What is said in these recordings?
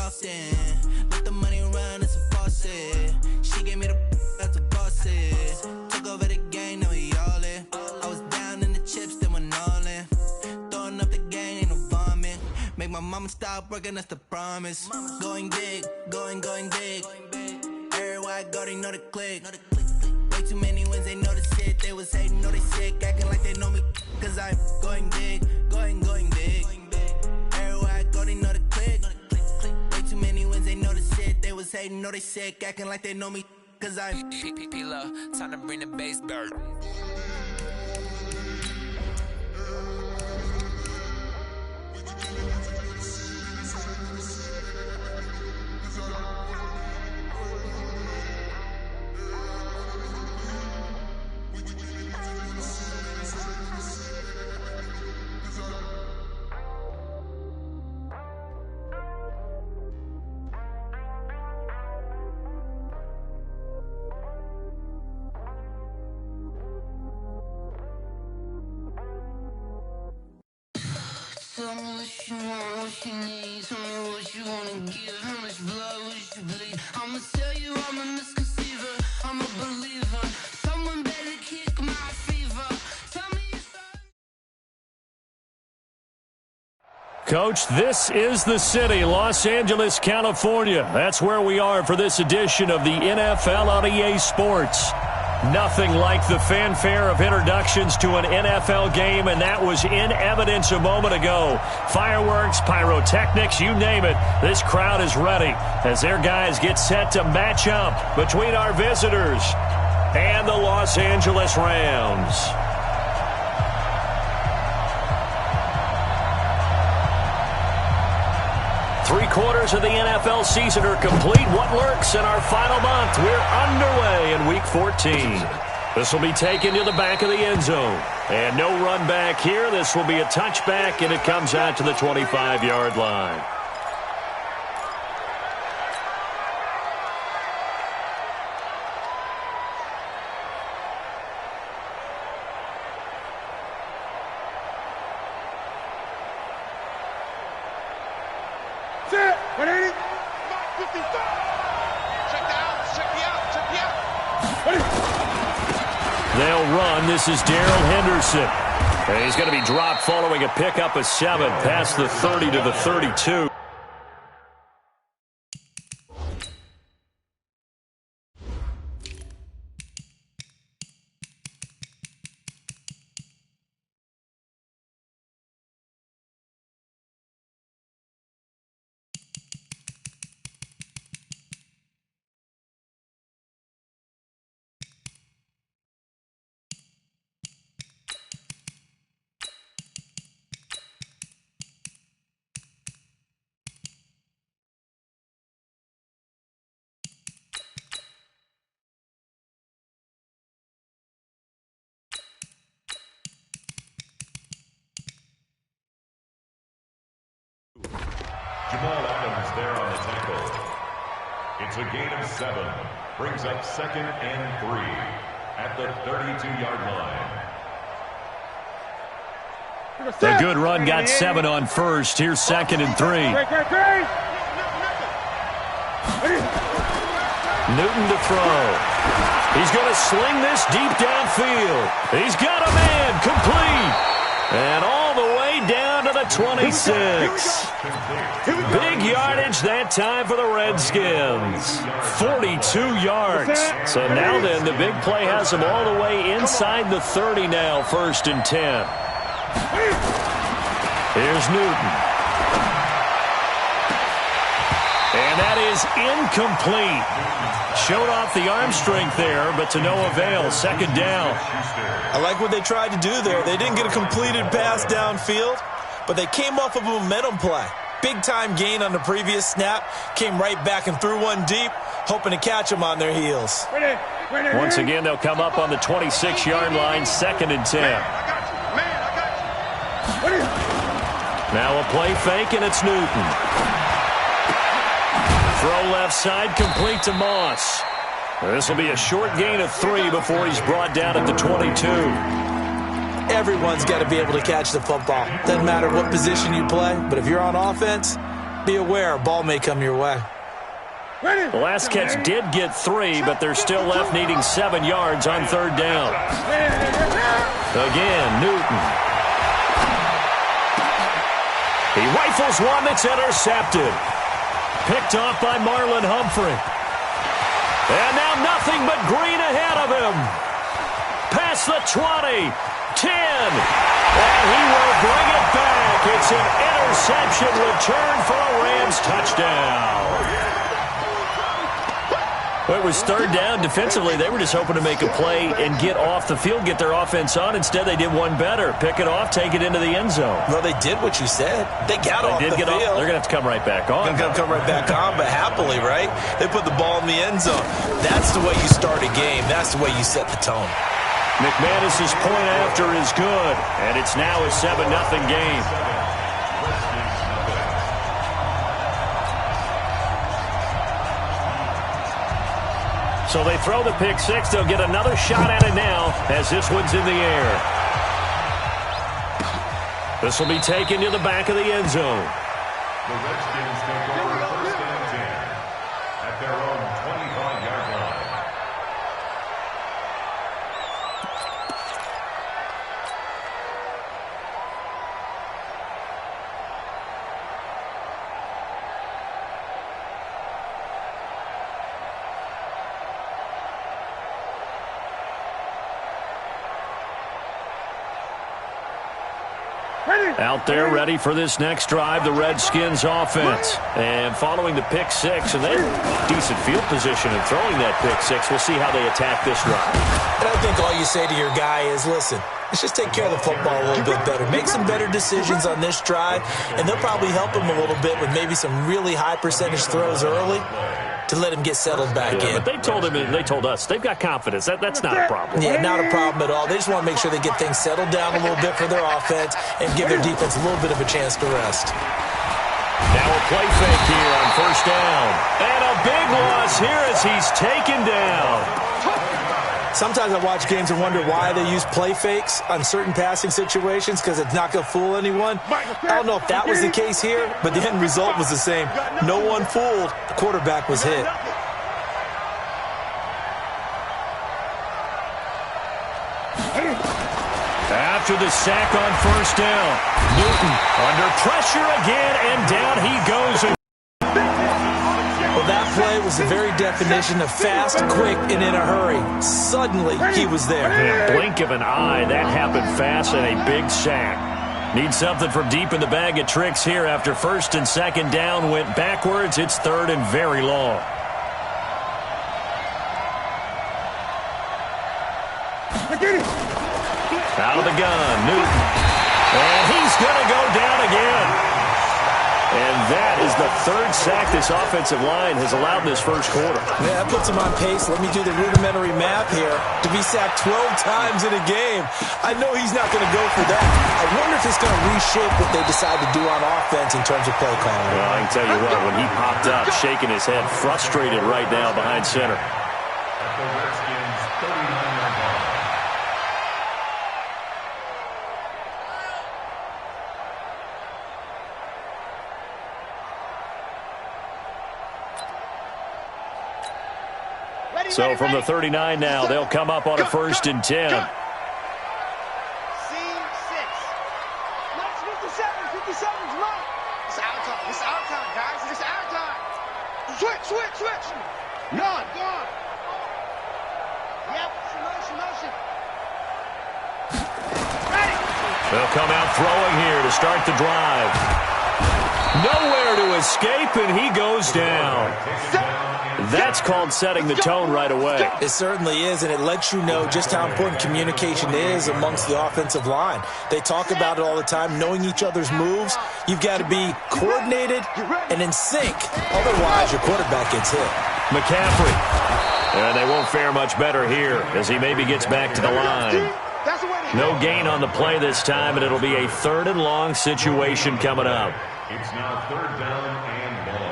often. Let the money run, it's a faucet. She gave me the that's a boss it. Took over the game, now we all in. I was down in the chips, then went all in. Throwing up the game, ain't no vomit. Make my mama stop working, that's the promise. Going big, going big. Everywhere I go, they know the click. Way too many wins, they know the shit. They was hating, know they sick, acting like they know me. Cause I'm going big, going big. Everywhere I go, they know the click. Way too many wins, they know the shit. They was hating, know they sick, acting like they know me. Cause I'm P-P-P-Lo, time to bring the bass back. Tell me what you want, what you need. Tell me what you wanna give. How much blood would you bleed? I'ma tell you I'm a misconceiver. I'm a believer. Someone better kick my fever. Tell me if Coach, this is the city, Los Angeles, California. That's where we are for this edition of the NFL on EA Sports. Nothing like the fanfare of introductions to an NFL game, and that was in evidence a moment ago. Fireworks, pyrotechnics, you name it. This crowd is ready as their guys get set to match up between our visitors and the Los Angeles Rams. Three-quarters of the NFL season are complete. What lurks in our final month? We're underway in Week 14. This will be taken to the back of the end zone. And no run back here. This will be a touchback, and it comes out to the 25-yard line. They'll run. This is Darrell Henderson. And he's going to be dropped following a pickup of 7 past the 30 to the 32. Jamal Adams there on the tackle. It's a gain of 7. Brings up 2nd and 3 at the 32-yard line. The good run got 7 on first. Here's 2nd and 3. Newton to throw. He's going to sling this deep downfield. He's got a man complete. And all the way down to the 26. Big yardage that time for the Redskins. 42 yards. So now then, the big play has them all the way inside the 30 now, 1st and 10. Here's Newton. And that is incomplete. Showed off the arm strength there, but to no avail. 2nd down. I like what they tried to do there. They didn't get a completed pass downfield, but they came off of a momentum play. Big-time gain on the previous snap. Came right back and threw one deep, hoping to catch them on their heels. Once again, they'll come up on the 26-yard line, 2nd and 10. Now a play fake, and it's Newton. Throw left side, complete to Moss. This will be a short gain of 3 before he's brought down at the 22. Everyone's got to be able to catch the football. Doesn't matter what position you play, but if you're on offense, Be aware, a ball may come your way. The last catch did get 3, but they're still left needing 7 yards on 3rd down. Again, Newton. He rifles one that's intercepted. Picked off by Marlon Humphrey. And now nothing but green ahead of him. Past the 20, 10, and he will bring it back. It's an interception return for a Rams touchdown. Well, it was 3rd down. Defensively, they were just hoping to make a play and get off the field, get their offense on. Instead, they did one better. Pick it off, take it into the end zone. Well, they did what you said. They got off the field. They're going to have to come right back on. They're going to come right back on, but happily, right? They put the ball in the end zone. That's the way you start a game. That's the way you set the tone. McManus's point after is good, and it's now a 7-0 game. So they throw the pick six. They'll get another shot at it now as this one's in the air. This will be taken to the back of the end zone. The Redskins take over 1st and 10 at their own 25-yard line. Out there ready for this next drive, the Redskins offense. And following the pick six, and they're in decent field position in throwing that pick six. We'll see how they attack this drive. And I think all you say to your guy is, listen, let's just take care of the football a little bit better. Make some better decisions on this drive, and they'll probably help him a little bit with maybe some really high percentage throws early to let him get settled back in. But they told him, and they told us, they've got confidence. That's not a problem. Yeah, not a problem at all. They just want to make sure they get things settled down a little bit for their offense and give their defense a little bit of a chance to rest. Now a play fake here on 1st down. And a big loss here as he's taken down. Sometimes I watch games and wonder why they use play fakes on certain passing situations because it's not going to fool anyone. I don't know if that was the case here, but the end result was the same. No one fooled. The quarterback was hit. After the sack on 1st down, Newton under pressure again, and down he goes. Well, that play was the very definition of fast, quick, and in a hurry. Suddenly, he was there. In a blink of an eye, that happened fast, and a big sack. Need something from deep in the bag of tricks here after 1st and 2nd down went backwards. It's 3rd and very long. Out of the gun, Newton. And he's going to go down again. And that is the 3rd sack this offensive line has allowed in this 1st quarter. Yeah, that puts him on pace. Let me do the rudimentary math here. To be sacked 12 times in a game, I know he's not going to go for that. I wonder if it's going to reshape what they decide to do on offense in terms of play calling. Well, I can tell you what, when he popped up, shaking his head, frustrated right now behind center. At the Redskins' 39-yard line. So from the 39 now, they'll come up on a 1st and 10. C6. Let's 57, 57's low. It's our time. It's our time, guys. It's our time. Switch. Gone. Yep. Motion. Ready. They'll come out throwing here to start the drive. Nowhere to escape, and he goes down. That's called setting the tone right away. It certainly is, and it lets you know just how important communication is amongst the offensive line. They talk about it all the time, knowing each other's moves. You've got to be coordinated and in sync. Otherwise, your quarterback gets hit. McCaffrey. And they won't fare much better here as he maybe gets back to the line. No gain on the play this time, and it'll be a 3rd and long situation coming up. It's now 3rd down and long.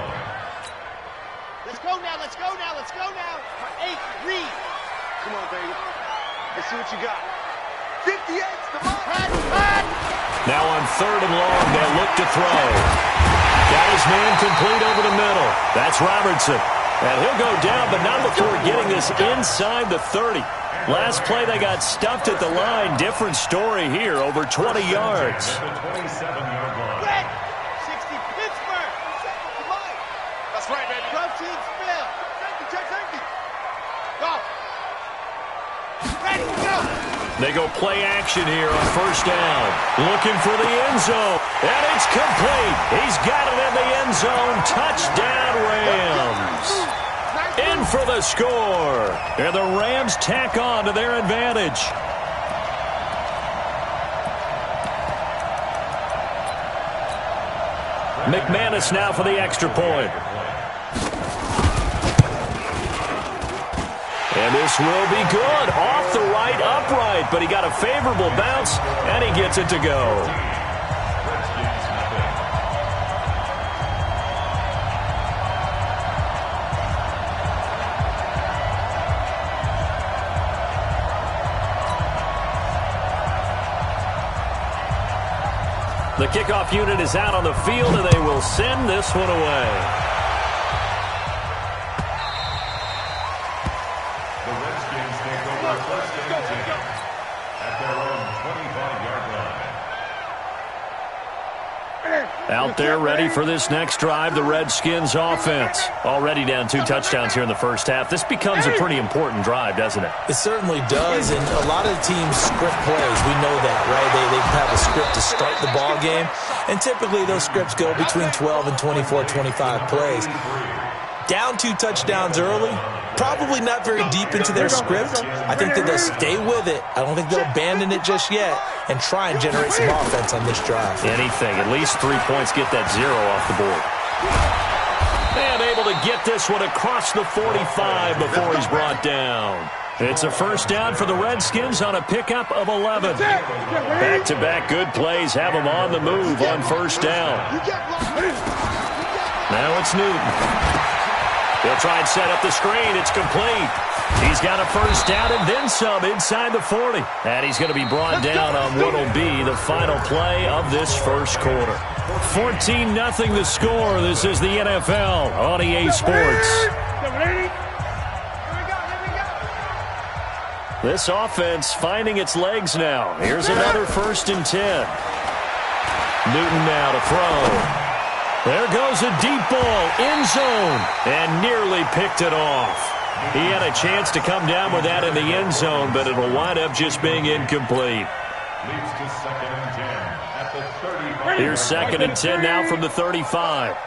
Let's go now. 8, read. Come on, baby. Let's see what you got. 58's the mark. Now on 3rd and long, they'll look to throw. Got his man complete over the middle. That's Robertson. And he'll go down, but not before getting this inside the 30. Last play, they got stuffed at the line. Different story here, over 20 yards. At the 27-yard line. Red, 60 Pittsburgh. Come on. That's right, baby. Rough team spell. Safety, check safety. Go. Ready, go. They go play action here on first down. Looking for the end zone. And it's complete. He's got it in the end zone. Touchdown, Rams. In for the score. And the Rams tack on to their advantage. McManus now for the extra point. And this will be good. Off the right, upright. But he got a favorable bounce, and he gets it to go. The kickoff unit is out on the field, and they will send this one away. The Redskins take over first and 10 at their own 25-yard line. Out there ready for this next drive, the Redskins offense. Already down 2 touchdowns here in the first half. This becomes a pretty important drive, doesn't it? It certainly does, and a lot of teams script plays. We know that, right? They have a script to start the ball game, and typically those scripts go between 12 and 24, 25 plays. Down 2 touchdowns early, probably not very deep into their script. I think that they'll stay with it. I don't think they'll abandon it just yet and try and generate some offense on this drive. Anything. At least 3 points, get that 0 off the board. And able to get this one across the 45 before he's brought down. It's a first down for the Redskins on a pickup of 11. Back-to-back good plays have them on the move on first down. Now it's Newton. He'll try and set up the screen. It's complete. He's got a first down and then some inside the 40. And he's going to be brought down on what will be the final play of this first quarter. 14-0 the score. This is the NFL on EA Sports. This offense finding its legs now. Here's another 1st and 10. Newton now to throw. There goes a deep ball, end zone, and nearly picked it off. He had a chance to come down with that in the end zone, but it'll wind up just being incomplete. Leads to 2nd and 10 at the 35. Here's 2nd and 10 now from the 35.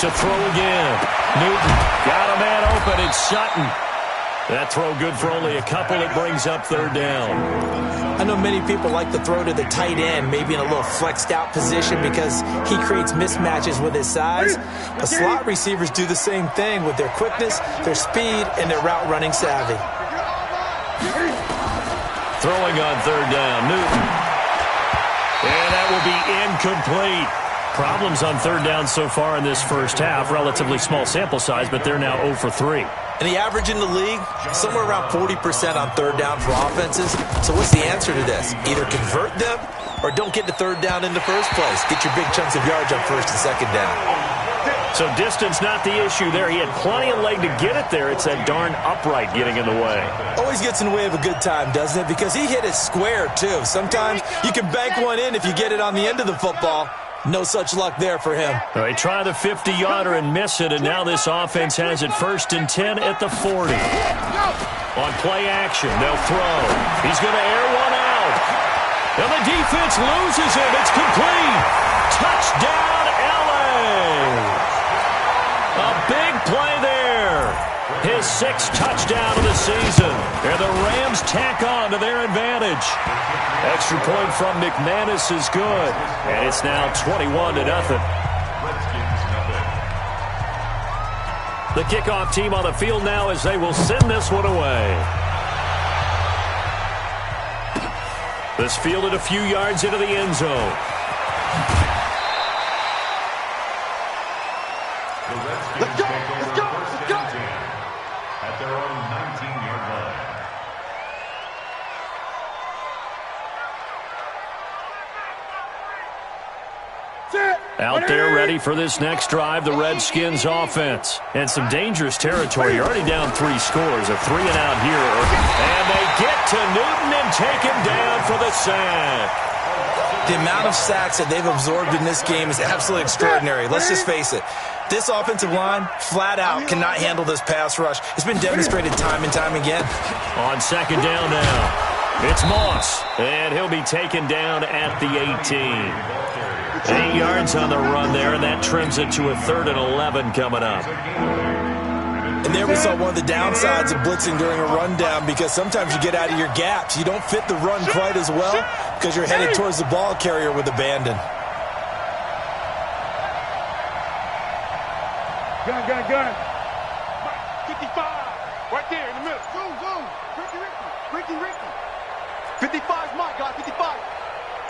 To throw again. Newton got a man open. It's Sutton. That throw good for only a couple. It brings up 3rd down. I know many people like to throw to the tight end, maybe in a little flexed out position because he creates mismatches with his size. But slot receivers do the same thing with their quickness, their speed, and their route running savvy. Throwing on 3rd down, Newton. And that will be incomplete. Problems on 3rd down so far in this first half. Relatively small sample size, but they're now 0 for 3. And the average in the league, somewhere around 40% on 3rd down for offenses. So what's the answer to this? Either convert them or don't get to 3rd down in the first place. Get your big chunks of yards on 1st and 2nd down. So distance not the issue there. He had plenty of leg to get it there. It's that darn upright getting in the way. Always gets in the way of a good time, doesn't it? Because he hit it square, too. Sometimes you can bank one in if you get it on the end of the football. No such luck there for him. They try the 50-yarder and miss it, and now this offense has it 1st and 10 at the 40. On play action, they'll throw. He's going to air one out. And the defense loses him. It's complete. Touchdown, L.A. A big play there. His 6th touchdown of the season. And the Rams tack on to their advantage. Extra point from McManus is good. And it's now 21-0. The kickoff team on the field now as they will send this one away. This fielded a few yards into the end zone. Let's go! Let's go! Let's go! At their own 19-yard line. Out there ready for this next drive, the Redskins offense. And some dangerous territory. You're already down 3 scores, a 3-and-out here. And they get to Newton and take him down for the sack. The amount of sacks that they've absorbed in this game is absolutely extraordinary. Let's just face it. This offensive line, flat out, cannot handle this pass rush. It's been demonstrated time and time again. On second down now, it's Moss. And he'll be taken down at the 18. 8 yards on the run there, and that trims it to a 3rd and 11 coming up. And there we saw one of the downsides of blitzing during a rundown, because sometimes you get out of your gaps. You don't fit the run quite as well because you're headed towards the ball carrier with abandon. Gun. 55. Right there in the middle. Zoom. Ricky. 55 is Mike, guys. 55.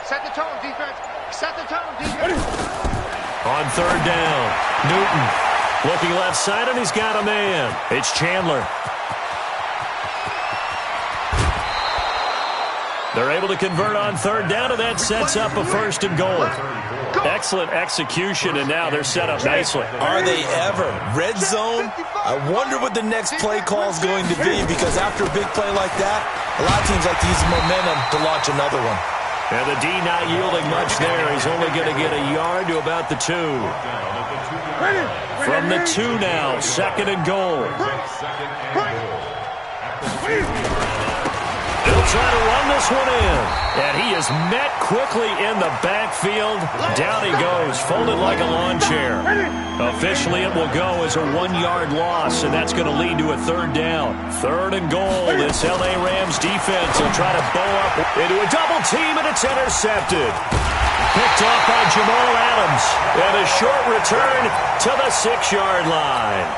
Set the tone, defense. On 3rd down, Newton looking left side, and he's got a man. It's Chandler. They're able to convert on 3rd down, and that sets up a 1st and goal. Excellent execution, and now they're set up nicely. Are they ever? Red zone? I wonder what the next play call is going to be, because after a big play like that, a lot of teams like to use the momentum to launch another one. And the D not yielding much there. He's only going to get a yard to about the 2. From the 2 now, 2nd and goal. They'll try to run this one in. And he is met quickly in the backfield. Down he goes, folded like a lawn chair. Officially, it will go as a 1-yard loss, and that's going to lead to a 3rd down. 3rd and goal. This L.A. Rams defense will try to bow up into a double team, and it's intercepted. Picked off by Jamal Adams. And a short return to the 6-yard line.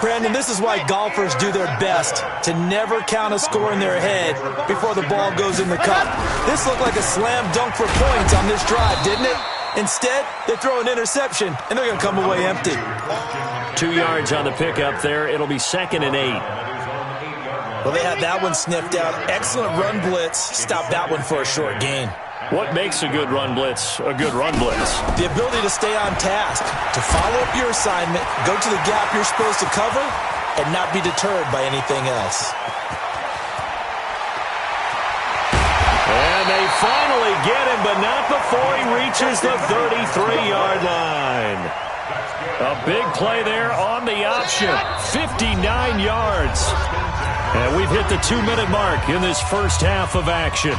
Brandon, this is why golfers do their best to never count a score in their head before the ball goes in the cup. This looked like a slam dunk for points on this drive, didn't it? Instead, they throw an interception, and they're going to come away empty. 2 yards on the pickup there. It'll be 2nd and 8. Well, they had that one sniffed out. Excellent run blitz. Stopped that one for a short gain. What makes a good run blitz a good run blitz? The ability to stay on task, to follow up your assignment, go to the gap you're supposed to cover, and not be deterred by anything else. And they finally get him, but not before he reaches the 33-yard line. A big play there on the option. 59 yards. And we've hit the 2-minute mark in this first half of action.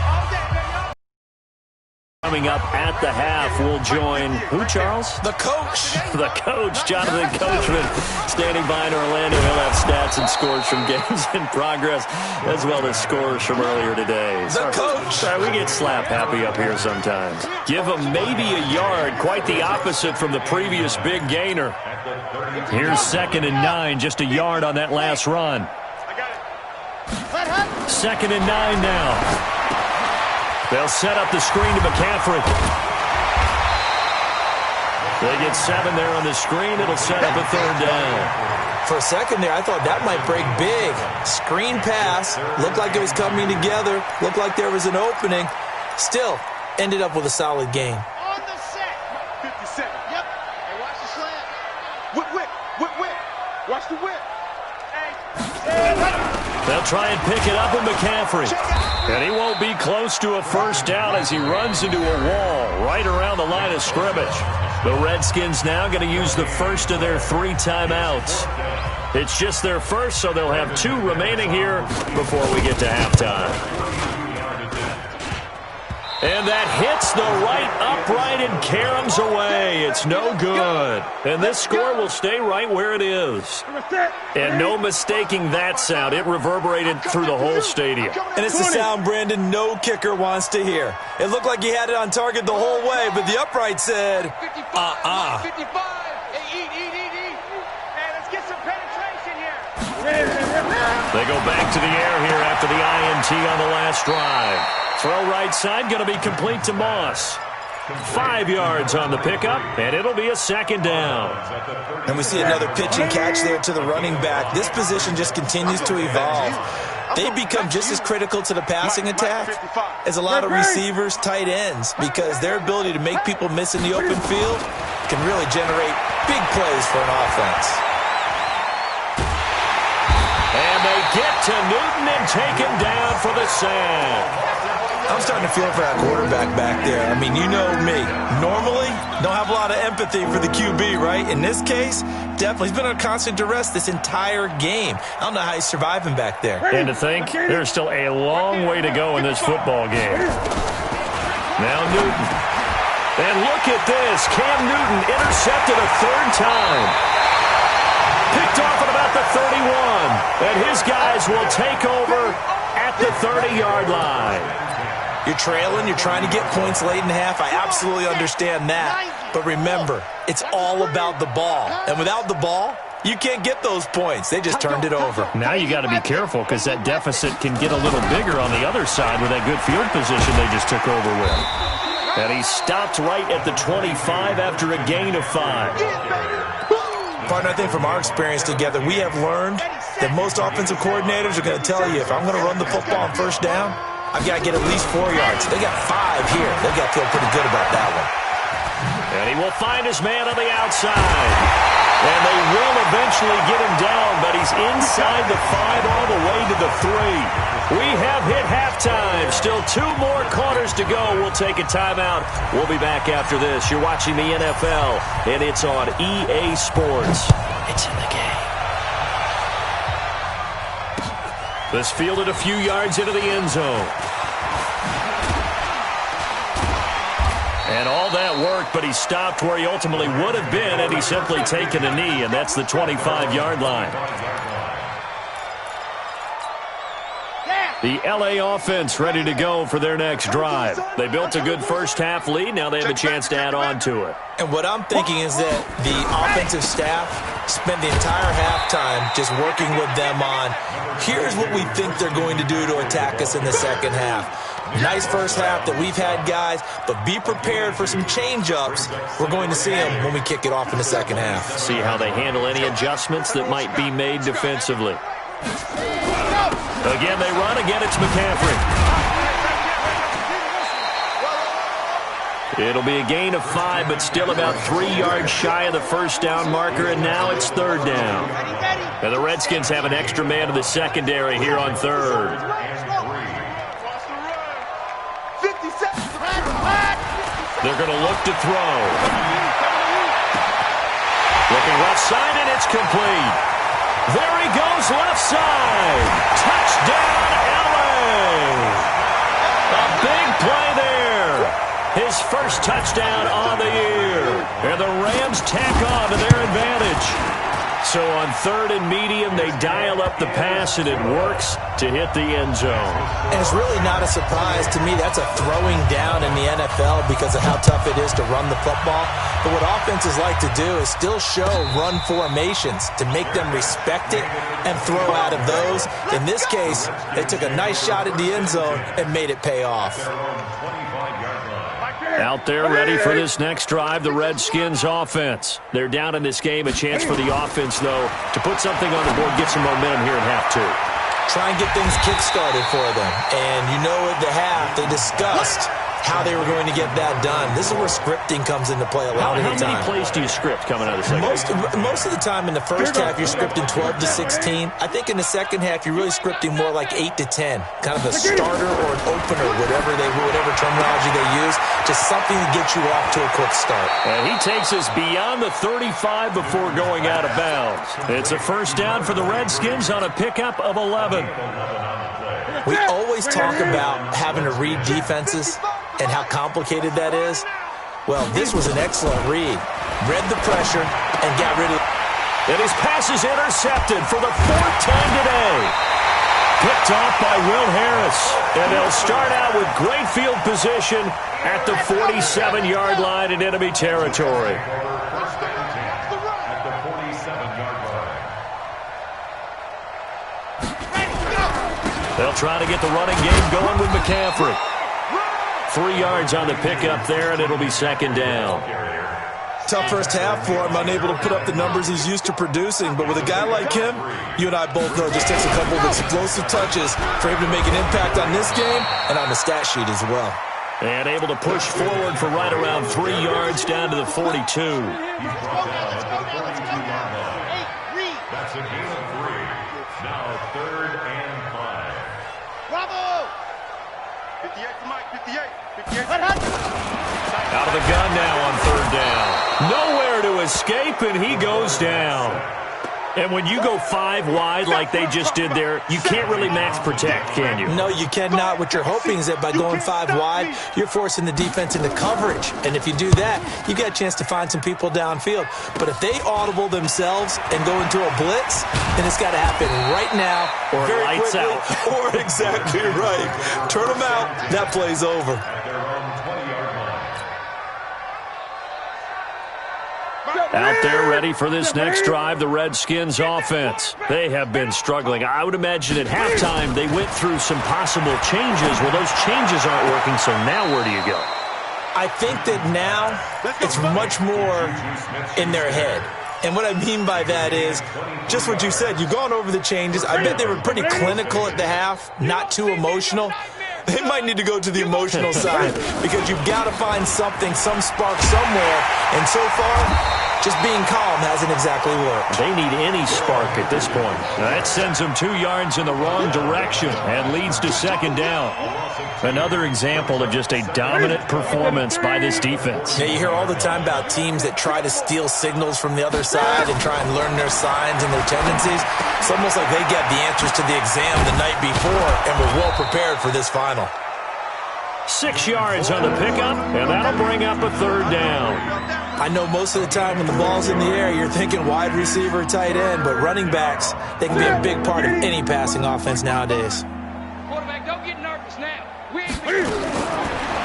Coming up at the half, we'll join who, Charles? The coach. The coach, Jonathan Coachman, standing by in Orlando. He'll have stats and scores from games in progress, as well as scores from earlier today. The coach. Sorry, we get slap happy up here sometimes. Give him maybe a yard, quite the opposite from the previous big gainer. Here's 2nd and 9, just a yard on that last run. 2nd and 9 now. They'll set up the screen to McCaffrey. They get 7 there on the screen. It'll set up a 3rd down. For a second there, I thought that might break big. Screen pass. Looked like it was coming together. Looked like there was an opening. Still, ended up with a solid gain. On the set. 57. Yep. Hey, watch the slant. Whip. Watch the whip. Hey. They'll try and pick it up with McCaffrey. And he won't be close to a 1st down as he runs into a wall right around the line of scrimmage. The Redskins now going to use the first of their 3 timeouts. It's just their first, so they'll have 2 remaining here before we get to halftime. And that hits the right upright and caroms away. It's no good. And this score will stay right where it is. And no mistaking that sound. It reverberated through the whole stadium. And it's the sound, Brandon, no kicker wants to hear. It looked like he had it on target the whole way, but the upright said, 55. Hey, eat. Hey, let's get some penetration here. They go back to the air here after the INT on the last drive. Throw right side, going to be complete to Moss. 5 yards on the pickup, and it'll be a 2nd down. And we see another pitch and catch there to the running back. This position just continues to evolve. they become just as critical to the passing attack as a lot of receivers, tight ends, because their ability to make people miss in the open field can really generate big plays for an offense. And they get to Newton and take him down for the sack. I'm starting to feel for that quarterback back there. I mean, you know me. Normally, don't have a lot of empathy for the QB, right? In this case, definitely. He's been under constant duress this entire game. I don't know how he's surviving back there. And to think, there's still a long way to go in this football game. Now Newton. And look at this. Cam Newton intercepted a third time. Picked off at about the 31. And his guys will take over at the 30-yard line. You're trailing, you're trying to get points late in half. I absolutely understand that. But remember, it's all about the ball. And without the ball, you can't get those points. They just turned it over. Now you got to be careful because that deficit can get a little bigger on the other side with that good field position they just took over with. And he stopped right at the 25 after a gain of 5. Partner, I think from our experience together, we have learned that most offensive coordinators are going to tell you, if I'm going to run the football on first down, I've got to get at least 4 yards. They got 5 here. They've got to feel pretty good about that one. And he will find his man on the outside. And they will eventually get him down, but he's inside the 5 all the way to the 3. We have hit halftime. Still 2 more quarters to go. We'll take a timeout. We'll be back after this. You're watching the NFL, and it's on EA Sports. It's in the game. This fielded a few yards into the end zone. And all that worked, but he stopped where he ultimately would have been had he simply taken a knee, and that's the 25-yard line. The LA offense ready to go for their next drive. They built a good first-half lead. Now they have a chance to add on to it. And what I'm thinking is that the offensive staff spent the entire halftime just working with them on, here's what we think they're going to do to attack us in the second half. Nice first half that we've had, guys, but be prepared for some change-ups. We're going to see them when we kick it off in the second half. See how they handle any adjustments that might be made defensively. Again, they run. Again, it's McCaffrey. It'll be a gain of 5, but still about 3 yards shy of the first down marker, and now it's third down. And the Redskins have an extra man in the secondary here on third. They're going to look to throw. Looking left side, and it's complete. There he goes, left side. Touchdown, LA. A big play there. His first touchdown on the year. And the Rams tack on to their advantage. So on third and medium, they dial up the pass, and it works to hit the end zone. And it's really not a surprise to me. That's a throwing down in the NFL because of how tough it is to run the football. But what offenses like to do is still show run formations to make them respect it and throw out of those. In this case, they took a nice shot at the end zone and made it pay off. Out there ready for this next drive, the Redskins offense. They're down in this game. A chance for the offense, though, to put something on the board, get some momentum here in half 2. Try and get things kick-started for them. And you know at the half, they discussed how they were going to get that done. This is where scripting comes into play a lot of the time. How many plays do you script coming out of the second half? Most of the time in the first half, you're scripting 12 to 16. I think in the second half, you're really scripting more like 8 to 10. Kind of a starter or an opener, whatever terminology they use. Just something to get you off to a quick start. And he takes us beyond the 35 before going out of bounds. It's a first down for the Redskins on a pickup of 11. We always talk about having to read defenses and how complicated that is. Well, this was an excellent read. Read the pressure and got rid of it. And his pass is intercepted for the 4th time today. Picked off by Will Harris. And they'll start out with great field position at the 47-yard line in enemy territory. They'll try to get the running game going with McCaffrey. 3 yards on the pickup there, and it'll be second down. tough first half for him, unable to put up the numbers he's used to producing. But with a guy like him, you and I both know it just takes a couple of explosive touches for him to make an impact on this game and on the stat sheet as well. And able to push forward for right around 3 yards down to the 42. That's a gain of 3. Now 3rd and 5. Bravo! 58 to Mike, 58. 58. Out of the gun now on 3rd down. Nowhere to escape, and he goes down. And when you go 5 wide like they just did there, you can't really max protect, can you? No, you cannot. What you're hoping is that by going 5 wide, you're forcing the defense into coverage. And if you do that, you get a chance to find some people downfield. But if they audible themselves and go into a blitz, then it's got to happen right now or very lights quickly, out. Or exactly right. Turn them out. That play's over. Out there ready for this next drive, the Redskins offense. They have been struggling. I would imagine at halftime they went through some possible changes. Well, those changes aren't working, so now where do you go? I think that now it's much more in their head. And what I mean by that is just what you said. You've gone over the changes. I bet they were pretty clinical at the half, not too emotional. They might need to go to the emotional side because you've got to find something, some spark somewhere. And so far, just being calm hasn't exactly worked. They need any spark at this point. That sends them 2 yards in the wrong direction and leads to 2nd down. Another example of just a dominant performance by this defense. Yeah, you hear all the time about teams that try to steal signals from the other side and try and learn their signs and their tendencies. It's almost like they got the answers to the exam the night before and were well prepared for this final. 6 yards on the pickup, and that'll bring up a 3rd down. I know most of the time when the ball's in the air, you're thinking wide receiver, tight end, but running backs, they can be a big part of any passing offense nowadays. Quarterback, don't get nervous now.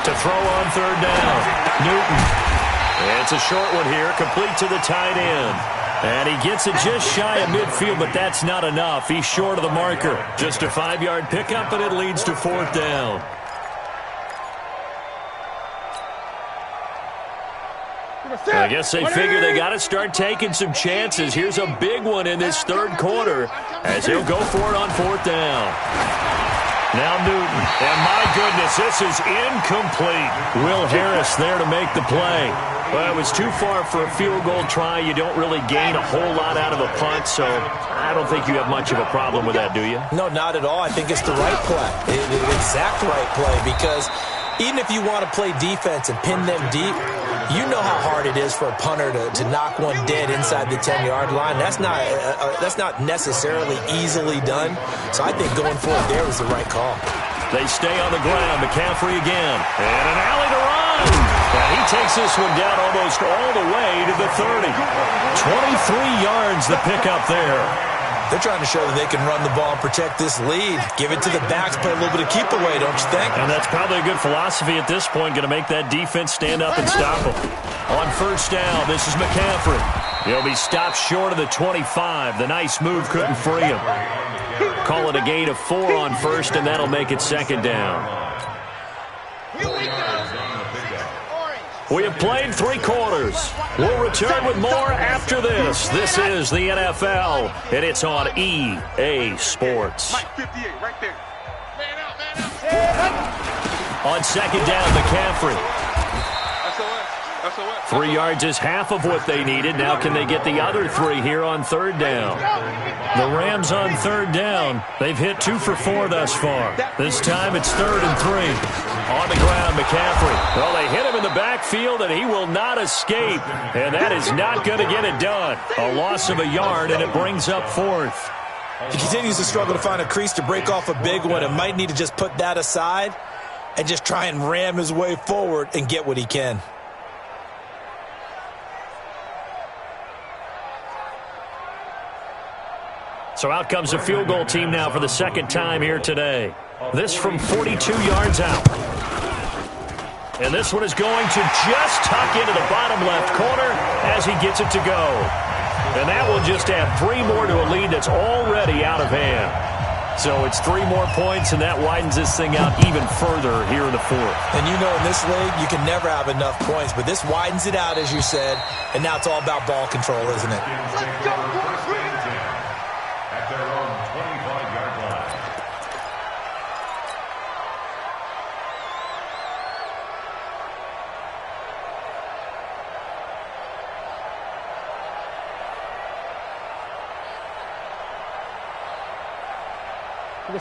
To throw on 3rd down, Newton. It's a short one here, complete to the tight end. And he gets it just shy of midfield, but that's not enough. He's short of the marker. Just a 5-yard pickup, and it leads to 4th down. I guess they figure they got to start taking some chances. Here's a big one in this 3rd quarter as he'll go for it on 4th down. Now Newton, and my goodness, this is incomplete. Will Harris there to make the play. Well, it was too far for a field goal try. You don't really gain a whole lot out of a punt, so I don't think you have much of a problem with that, do you? No, not at all. I think it's the right play, the exact right play, because even if you want to play defense and pin them deep, you know how hard it is for a punter to knock one dead inside the 10-yard line. That's not necessarily easily done. So I think going for it there was the right call. They stay on the ground. McCaffrey again. And an alley to run. And he takes this one down almost all the way to the 30. 23 yards the pickup there. They're trying to show that they can run the ball and protect this lead. Give it to the backs, play a little bit of keep away, don't you think? And that's probably a good philosophy at this point, going to make that defense stand up and stop them. On 1st down, this is McCaffrey. He'll be stopped short of the 25. The nice move couldn't free him. Call it a gain of 4 on 1st, and that'll make it 2nd down. We have played 3 quarters. We'll return with more after this. This is the NFL, and it's on EA Sports. Mike, 58, right there. On 2nd down, McCaffrey. SOS. 3 yards is half of what they needed. Now can they get the other 3 here on 3rd down? The Rams on 3rd down. They've hit 2 for 4 thus far. This time it's 3rd and 3. On the ground, McCaffrey. Well, they hit him in the backfield, and he will not escape. And that is not going to get it done. A loss of a yard, and it brings up 4th. He continues to struggle to find a crease to break off a big one and might need to just put that aside and just try and ram his way forward and get what he can. So out comes the field goal team now for the 2nd time here today. This from 42 yards out. And this one is going to just tuck into the bottom left corner as he gets it to go. And that will just add 3 more to a lead that's already out of hand. So it's 3 more points, and that widens this thing out even further here in the fourth. And you know in this league, you can never have enough points, but this widens it out, as you said, and now it's all about ball control, isn't it? Let's go, boys. At their own 25-yard line.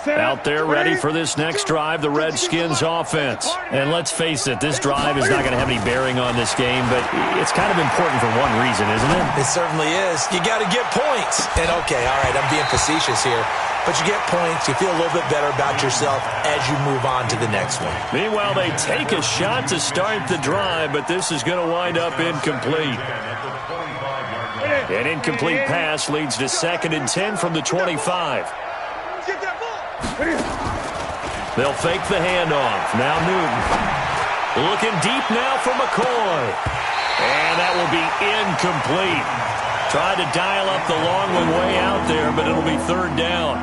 Out there ready for this next drive, the Redskins offense. And let's face it, this drive is not going to have any bearing on this game, but it's kind of important for one reason, isn't it? It certainly is. You got to get points. And okay, all right, I'm being facetious here, but you get points, you feel a little bit better about yourself as you move on to the next one. Meanwhile, they take a shot to start the drive, but this is going to wind up incomplete. An incomplete pass leads to 2nd and 10 from the 25. They'll fake the handoff. Now Newton. Looking deep now for McCoy. And that will be incomplete. Tried to dial up the long one way out there, but it'll be 3rd down.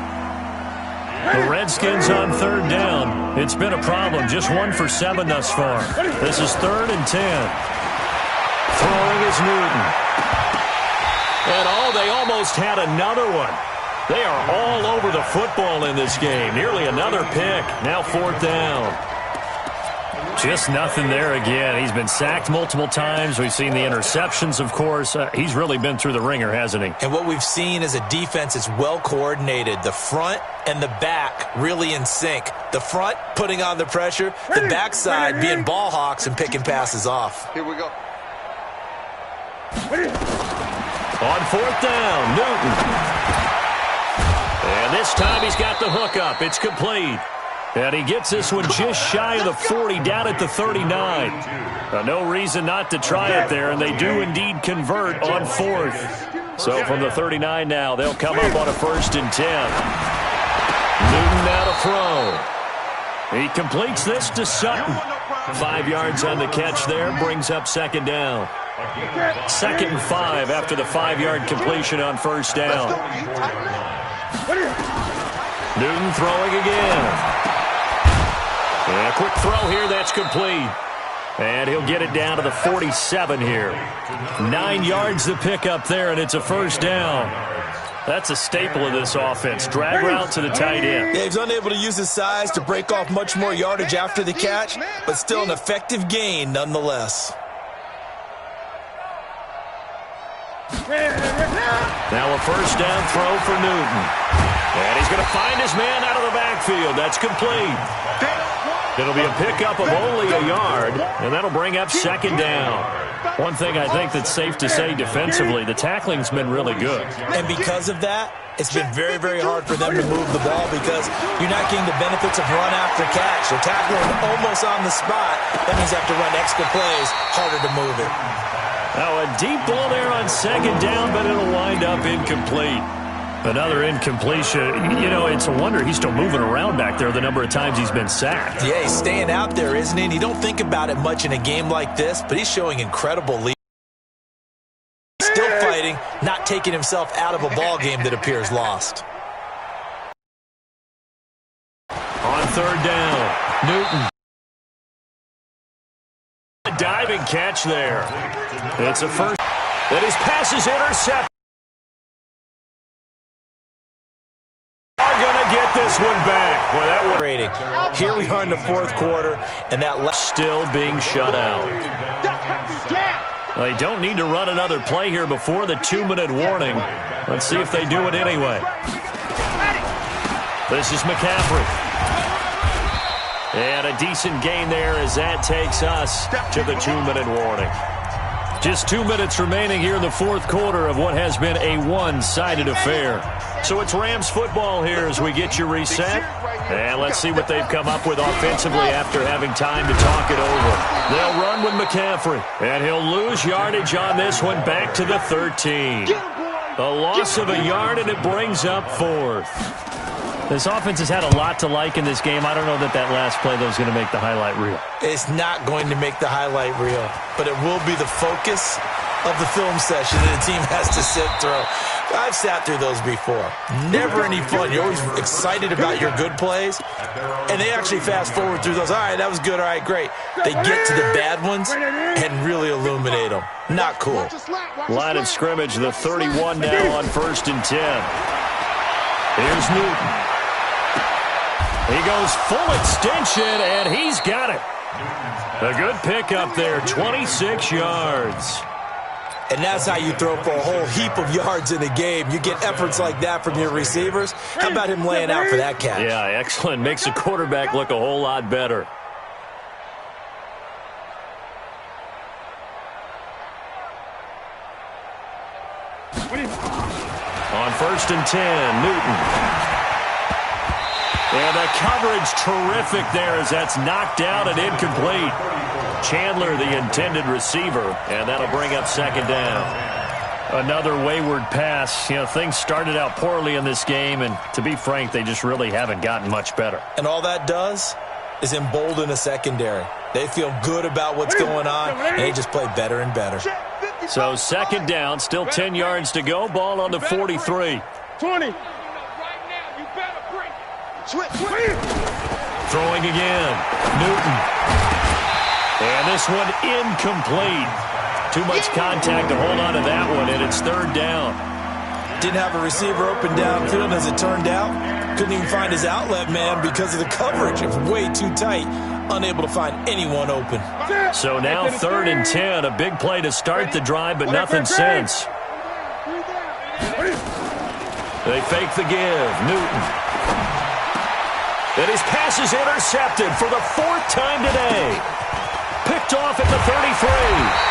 The Redskins on 3rd down. It's been a problem. Just 1 for 7 thus far. This is 3rd and 10. Throwing is Newton. And they almost had another one. They are all over the football in this game. Nearly another pick. Now 4th down. Just nothing there again. He's been sacked multiple times. We've seen the interceptions, of course. He's really been through the ringer, hasn't he? And what we've seen is a defense that's well coordinated. The front and the back really in sync. The front putting on the pressure. The backside being ball hawks and picking passes off. Here we go. On 4th down, Newton. And this time he's got the hook up. It's complete. And he gets this one just shy of the 40, down at the 39. No reason not to try it there, and they do indeed convert on 4th. So from the 39 now, they'll come up on a 1st and 10. Newton now to throw. He completes this to Sutton. 5 yards on the catch there, brings up 2nd down. 2nd and 5 after the 5-yard completion on 1st down. Newton throwing again. And a quick throw here, that's complete. And he'll get it down to the 47 here. 9 yards to pick up there, and it's a 1st down. That's a staple of this offense. Drag route to the tight end. Yeah, he's unable to use his size to break off much more yardage after the catch, but still an effective gain nonetheless. Now a 1st down throw for Newton. And he's going to find his man out of the backfield. That's complete. It'll be a pickup of only a yard, and that'll bring up 2nd down. One thing I think that's safe to say defensively, the tackling's been really good. And because of that, it's been very, very hard for them to move the ball because you're not getting the benefits of run after catch. They're tackling almost on the spot. That means they have to run extra plays, harder to move it. Now a deep ball there on 2nd down, but it'll wind up incomplete. Another incompletion. You know, it's a wonder he's still moving around back there the number of times he's been sacked. Yeah, he's staying out there, isn't he? And you don't think about it much in a game like this, but he's showing incredible leadership. Still fighting, not taking himself out of a ball game that appears lost. On 3rd down, Newton. A diving catch there. It's a first. That his pass is intercepted. Going to get this one back. Well, that was here we are in the 4th quarter, and that left still being shut out. They don't need to run another play here before the 2-minute warning. Let's see if they do it anyway. This is McCaffrey. And a decent gain there as that takes us to the 2-minute warning. Just 2 minutes remaining here in the 4th quarter of what has been a one-sided affair. So it's Rams football here as we get you reset. And let's see what they've come up with offensively after having time to talk it over. They'll run with McCaffrey. And he'll lose yardage on this one back to the 13. A loss of a yard, and it brings up 4th. This offense has had a lot to like in this game. I don't know that last play, though, is going to make the highlight reel. It's not going to make the highlight reel, but it will be the focus of the film session that the team has to sit through. I've sat through those before. Never any fun. You're always excited about your good plays, and they actually fast forward through those. All right, that was good. All right, great. They get to the bad ones and really illuminate them. Not cool. Line of scrimmage, the 31 now on 1st and 10. Here's Newton. He goes full extension, and he's got it. A good pickup there, 26 yards. And that's how you throw for a whole heap of yards in a game. You get efforts like that from your receivers. How about him laying out for that catch? Yeah, excellent. Makes the quarterback look a whole lot better. On 1st and 10, Newton. And the coverage terrific there as that's knocked down and incomplete. Chandler, the intended receiver, and that'll bring up 2nd down. Another wayward pass. You know, things started out poorly in this game, and to be frank, they just really haven't gotten much better. And all that does is embolden a secondary. They feel good about what's going on, and they just play better and better. So 2nd down, still 10 yards to go. Ball on the 43. 20. Throwing again. Newton. And this one incomplete. Too much contact to hold on to that one, and it's 3rd down. Didn't have a receiver open downfield, as it turned out. Couldn't even find his outlet man because of the coverage. It was way too tight. Unable to find anyone open. So now 3rd and 10. A big play to start the drive, but nothing since. They fake the give. Newton. And his pass is intercepted for the 4th time today. Picked off at the 33.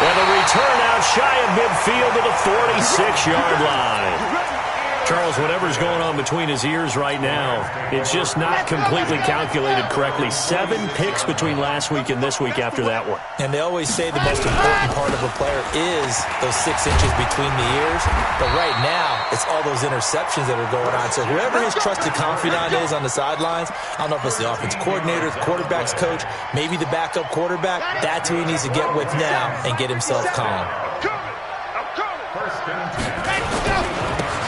And the return out shy of midfield to the 46-yard line. Charles, whatever's going on between his ears right now, it's just not completely calculated correctly. 7 picks between last week and this week after that one. And they always say the most important part of a player is those 6 inches between the ears. But right now, it's all those interceptions that are going on. So whoever his trusted confidant is on the sidelines, I don't know if it's the offense coordinator, the quarterback's coach, maybe the backup quarterback, that's who he needs to get with now and get himself calm.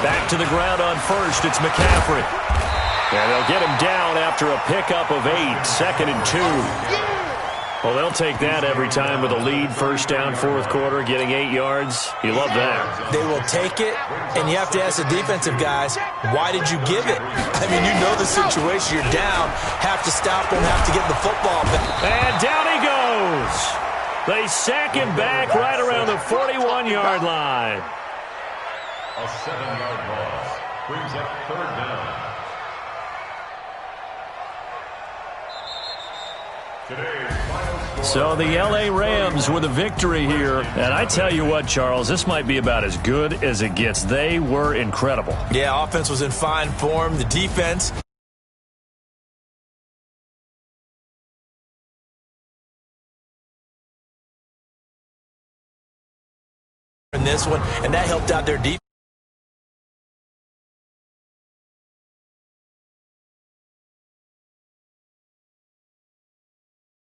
Back to the ground on 1st, it's McCaffrey. And they'll get him down after a pickup of 8, 2nd and 2. Well, they'll take that every time with a lead. 1st down, 4th quarter, getting 8 yards. You love that. They will take it, and you have to ask the defensive guys, why did you give it? I mean, you know the situation. You're down, have to stop them, have to get the football back. And down he goes. They sack him back right around the 41-yard line. A 7-yard loss brings up 3rd down. Today's final score. So the L.A. Rams with a victory here. And I tell you what, Charles, this might be about as good as it gets. They were incredible. Yeah, offense was in fine form. The defense in this one, and that helped out their defense.